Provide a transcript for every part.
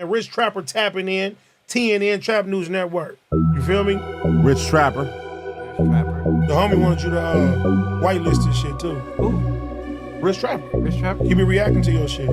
And Rich Trapper tapping in, TNN Trap News Network. You feel me? Rich Trapper. The homie wanted you to whitelist this shit too. Who? Rich Trapper. Rich Trapper? He be reacting to your shit.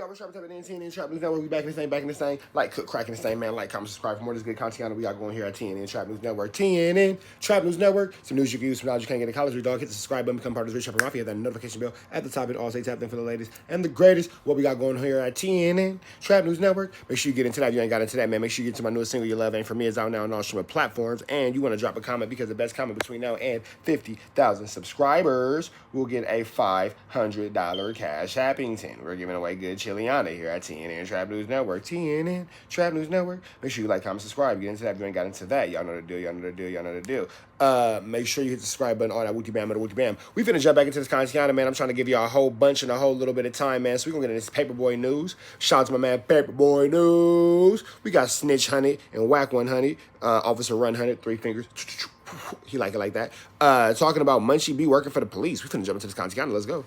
Rich Trapper tapping in, TNN Trap News Network. We back in this thing. Like, cook, cracking this thing, man. Like, comment, subscribe for more of this good content we got going here at TNN Trap News Network. TNN Trap News Network. Some news you can use, some knowledge you can't get in college. Dog, hit the subscribe button, become part of this Rich Trapper Mafia. Hit that notification bell at the top. It all say tap in for the latest and the greatest. What we got going here at TNN Trap News Network. Make sure you get into that. If you ain't got into that, man, make sure you get to my newest single, Your Love Ain't For Me. It's out now on all streaming platforms. And you want to drop a comment because the best comment between now and 50,000 subscribers will get a $500 cash Happington. We're giving away good Chiliana here at TNN Trap News Network. TNN Trap News Network. Make sure you like, comment, subscribe. Get into that if you ain't got into that. Y'all know the deal. Y'all know the deal. Y'all know the deal. Make sure you hit the subscribe button, all that wooty bam, wooty bam. We finna jump back into this content, man. I'm trying to give y'all a whole bunch and a whole little bit of time, man. So we gonna get into this Paperboy News. Shout out to my man Paperboy News. We got Snitch 100 and Wack 100. Officer Run 100, 3 fingers. He like it like that. Talking about Munchie B working for the police. We finna jump into this content. Let's go.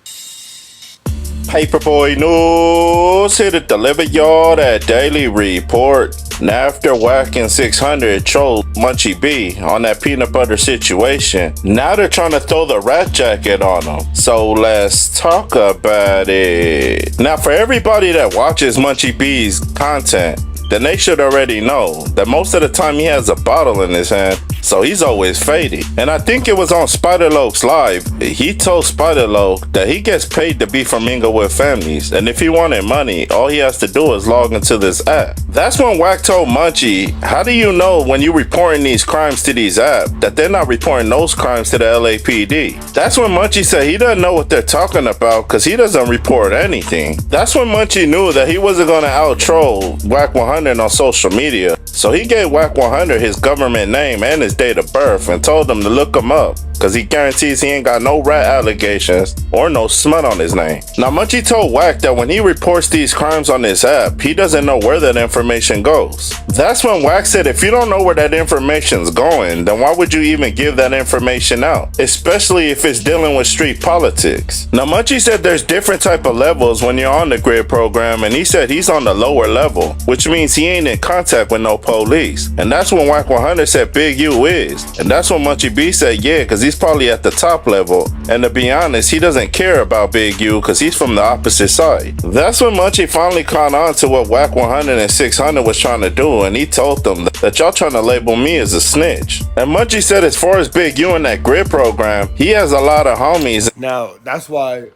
Paperboy News, here to deliver y'all that daily report. Now after Wack and 600 trolled Munchie B on that peanut butter situation, now they're trying to throw the rat jacket on him. So let's talk about it. Now for everybody that watches Munchie B's content, then they should already know that most of the time he has a bottle in his hand, so he's always faded. And I think it was on Spider-Loke's live, he told Spider-Loke that he gets paid to be from Inglewood families, and if he wanted money, all he has to do is log into this app. That's when Wack told Munchie, how do you know when you're reporting these crimes to these apps that they're not reporting those crimes to the LAPD? That's when Munchie said he doesn't know what they're talking about because he doesn't report anything. That's when Munchie knew that he wasn't going to out-troll Wack 100 on social media, so he gave Wack 100 his government name and his date of birth and told him to look him up because he guarantees he ain't got no rat allegations or no smut on his name. Now Munchie told Wack that when he reports these crimes on this app, he doesn't know where that information goes. That's when Wack said if you don't know where that information's going, then why would you even give that information out, especially if it's dealing with street politics. Now Munchie said there's different type of levels when you're on the grid program, and he said he's on the lower level, which means he ain't in contact with no police. And that's when Wack 100 said Big U is, and that's when Munchie B said yeah, because he's probably at the top level, and to be honest, he doesn't care about Big U because he's from the opposite side. That's when Munchie finally caught on to what Wack 100 and 600 was trying to do, and he told them that y'all trying to label me as a snitch. And Munchie said as far as Big U in that grid program, he has a lot of homies. Now, that's why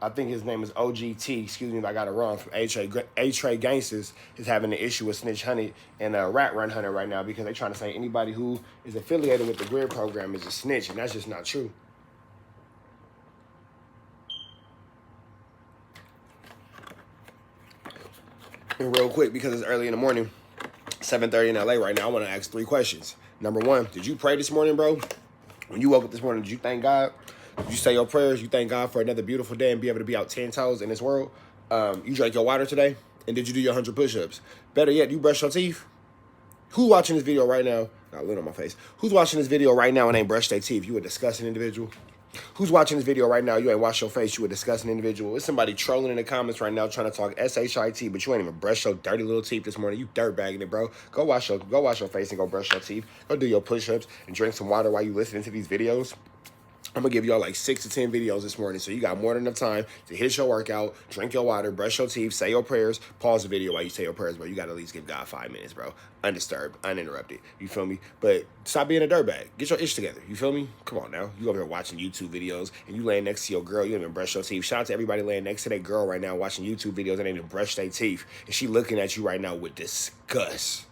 I think his name is OGT, excuse me if I got it wrong, from A-Trey Gangsters is having an issue with Snitch 100 and Rat Run 100 right now because they're trying to say anybody who is affiliated with the grid program is a snitch, and that's just not true. And real quick, because it's early in the morning, 7:30 in LA right now, I want to ask 3 questions. Number 1, did you pray this morning, bro? When you woke up this morning, did you thank God? Did you say your prayers? You thank God for another beautiful day and be able to be out 10 toes in this world? You drank your water today? And did you do your 100 push-ups? Better yet, you brush your teeth? Who's watching this video right now? Got a lid on my face. Who's watching this video right now and ain't brushed their teeth? You a disgusting individual. Who's watching this video right now? You ain't washed your face. You a disgusting individual. There's somebody trolling in the comments right now trying to talk SHIT, but you ain't even brushed your dirty little teeth this morning. You dirtbagging it, bro. Go wash your face and go brush your teeth. Go do your push-ups and drink some water while you listening to these videos. I'm going to give y'all like 6 to 10 videos this morning, so you got more than enough time to hit your workout, drink your water, brush your teeth, say your prayers, pause the video while you say your prayers, bro. You got to at least give God 5 minutes, bro. Undisturbed, uninterrupted. You feel me? But stop being a dirtbag. Get your ish together. You feel me? Come on now. You over here watching YouTube videos, and you laying next to your girl. You didn't even brush your teeth. Shout out to everybody laying next to their girl right now watching YouTube videos and they didn't brush their teeth. And she looking at you right now with disgust.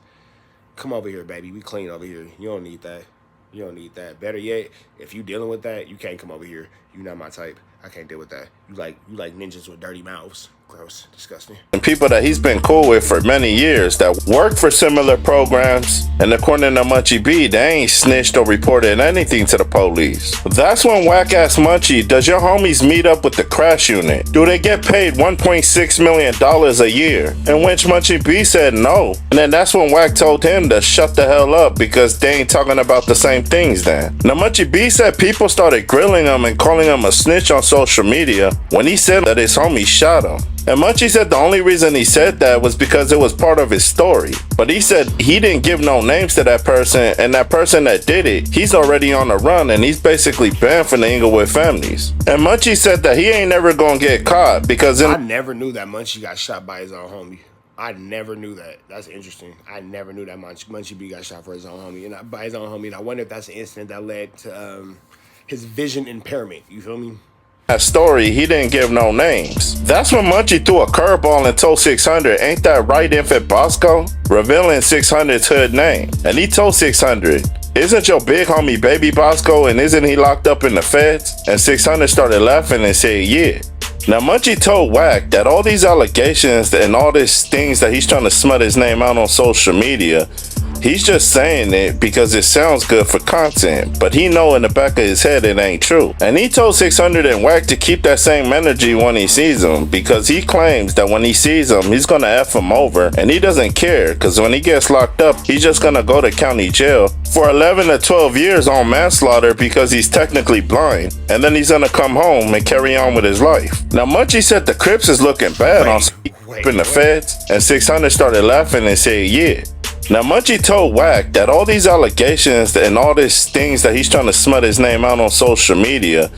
Come over here, baby. We clean over here. You don't need that. You don't need that. Better yet, if you dealing with that, you can't come over here. You not my type. I can't deal with that. You like ninjas with dirty mouths. Gross. Disgusting. and people that he's been cool with for many years that work for similar programs. And according to Munchie B, they ain't snitched or reported anything to the police. That's when Wack asked Munchie, does your homies meet up with the crash unit? Do they get paid $1.6 million a year? In which Munchie B said no. And then that's when Wack told him to shut the hell up because they ain't talking about the same things then. Now Munchie B said people started grilling him and calling him a snitch on social media when he said that his homie shot him. And Munchie said the only reason he said that was because it was part of his story. But he said he didn't give no names to that person, and that person that did it, he's already on the run and he's basically banned from the Inglewood families. And Munchie said that he ain't never gonna get caught because I never knew that Munchie got shot by his own homie. I never knew that. That's interesting. I never knew that Munchie B got shot for his own homie, and by his own homie. And I wonder if that's an incident that led to his vision impairment. You feel me? that story, he didn't give no names. That's when Munchie threw a curveball and told 600, ain't that right, Infant Bosco? Revealing 600's hood name. And he told 600, isn't your big homie Baby Bosco and isn't he locked up in the feds? And 600 started laughing and said, yeah. Now Munchie told Wack that all these allegations and all these things that he's trying to smut his name out on social media, he's just saying it because it sounds good for content, but he know in the back of his head it ain't true. And he told 600 and Wack to keep that same energy when he sees him, because he claims that when he sees him, he's gonna F him over, and he doesn't care, because when he gets locked up, he's just gonna go to county jail for 11 to 12 years on manslaughter because he's technically blind, and then he's gonna come home and carry on with his life. Now Munchie said the Crips is looking bad on in the feds, and 600 started laughing and said, yeah. Now Munchie told Wack that all these allegations and all these things that he's trying to smut his name out on social media,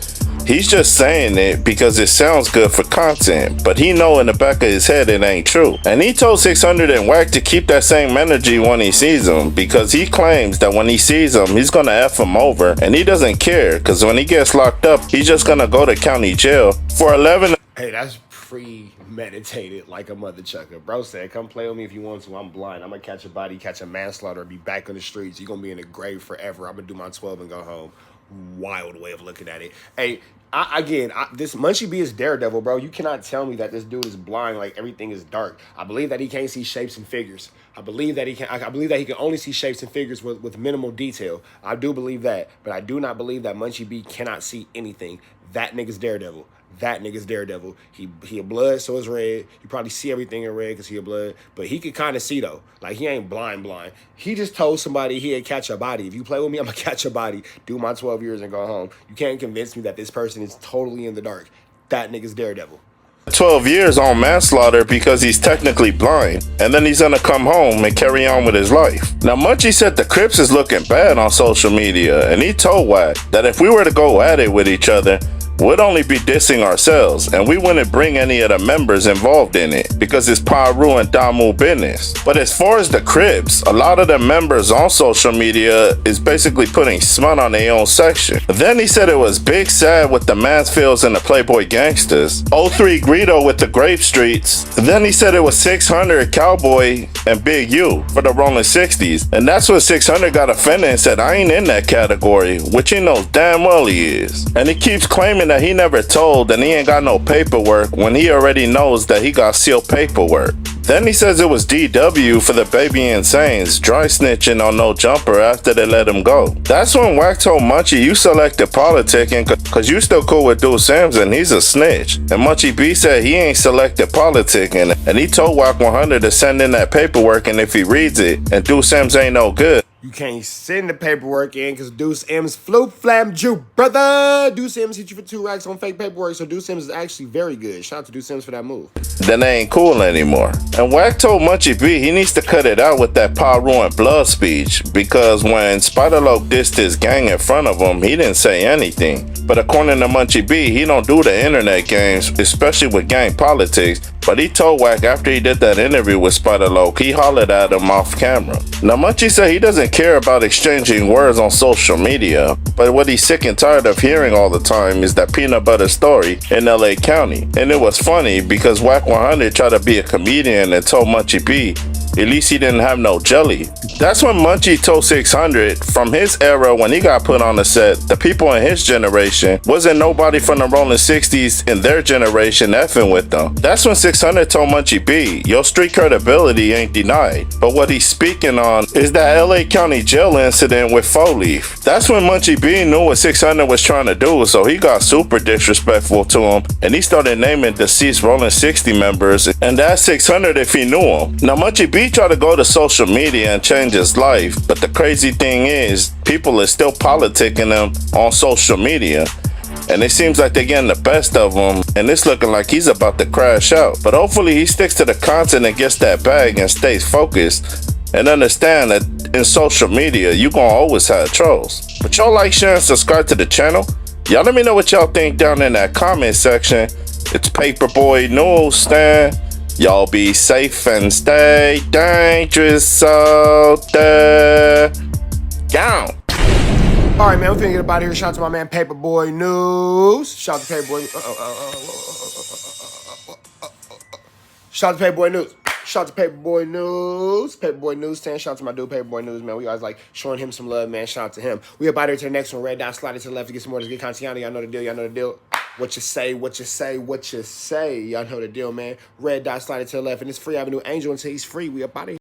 he's just saying it because it sounds good for content, but he know in the back of his head it ain't true. And he told 600 and Wack to keep that same energy when he sees him, because he claims that when he sees him, he's gonna F him over, and he doesn't care, because when he gets locked up, he's just gonna go to county jail for 11. Hey, that's premeditated like a mother chucker. Bro said, come play with me if you want to. I'm blind. I'm gonna catch a body, catch a manslaughter, be back on the streets. You're gonna be in the grave forever. I'm gonna do my 12 and go home. Wild way of looking at it. Hey, this Munchie B is Daredevil, bro. You cannot tell me that this dude is blind, like everything is dark. I believe that he can't see shapes and figures. I believe that he can only see shapes and figures with minimal detail. I do believe that, but I do not believe that Munchie B cannot see anything. That nigga's Daredevil. That nigga's Daredevil. He a blood, so it's red. You probably see everything in red because he a blood. But he could kind of see, though. Like, he ain't blind. He just told somebody he'd catch a body. If you play with me, I'm going to catch a body, do my 12 years, and go home. You can't convince me that this person is totally in the dark. That nigga's Daredevil. 12 years on manslaughter because he's technically blind, and then he's gonna come home and carry on with his life. Now Munchie said the Crips is looking bad on social media, and he told Wack that if we were to go at it with each other, we'd only be dissing ourselves, and we wouldn't bring any of the members involved in it because it's Paru and Damu business. But as far as the Crips, a lot of the members on social media is basically putting smut on their own section. Then he said it was Big Sad with the Mansfields and the Playboy Gangsters, 03 Greedo with the Grape Streets. Then he said it was 600 Cowboy and Big U for the Rolling 60s, and that's when 600 got offended and said I ain't in that category, which he knows damn well he is. And he keeps claiming that he never told and he ain't got no paperwork when he already knows that he got sealed paperwork. Then he says it was DW for the Baby Insanes dry snitching on No Jumper after they let him go. That's when Wack told Munchie you selected politicking cause you still cool with Dude Sims and he's a snitch. And Munchie B said he ain't selected politicking, and he told Wack 100 to send in that paperwork, and if he reads it and Dude Sims ain't no good, you can't send the paperwork in because Deuce M's float flammed you, brother. Deuce M's hit you for 2 racks on fake paperwork, so Deuce M's is actually very good. Shout out to Deuce M's for that move. then they ain't cool anymore. And Wack told Munchie B he needs to cut it out with that Paru and Blood speech, because when Spider-Loc dissed his gang in front of him, he didn't say anything. But according to Munchie B, he don't do the internet games, especially with gang politics. But he told Wack after he did that interview with Spider-Loc, he hollered at him off camera. Now Munchie said he doesn't care about exchanging words on social media, but what he's sick and tired of hearing all the time is that peanut butter story in LA County. And it was funny because Wack 100 tried to be a comedian and told Munchie B At least he didn't have no jelly. That's when Munchie told 600 from his era when he got put on the set, the people in his generation wasn't nobody from the rolling 60s in their generation effing with them. That's when 600 told Munchie B, your street credibility ain't denied. But what he's speaking on is that LA County jail incident with 4-Leaf. That's when Munchie B knew what 600 was trying to do, so he got super disrespectful to him and he started naming deceased rolling 60 members, and that's 600 if he knew him. Now Munchie B tried to go to social media and change his life, but the crazy thing is people are still politicking him on social media, and it seems like they're getting the best of him, and it's looking like he's about to crash out. But hopefully he sticks to the content and gets that bag and stays focused, and understand that in social media you gonna always have trolls. But y'all like, share, and subscribe to the channel. Y'all let me know what y'all think down in that comment section. It's Paperboy News Stand. Y'all be safe and stay dangerous out there. Down. All right, man, we're finna get up out of here. Shout out to my man Paperboy News. Shout out to Paperboy. Shout out to Paperboy News. Shout out to Paperboy News. Paperboy News stand. Shout out to my dude Paperboy News, man. We always like showing him some love, man. Shout out to him. We up out here to the next one. Red dot, slide it to the left to get some more to get content. Y'all know the deal. Y'all know the deal. What you say, what you say, what you say. Y'all know the deal, man. Red dot, slide it to the left. And it's free Avenue Angel until he's free. We up out of here.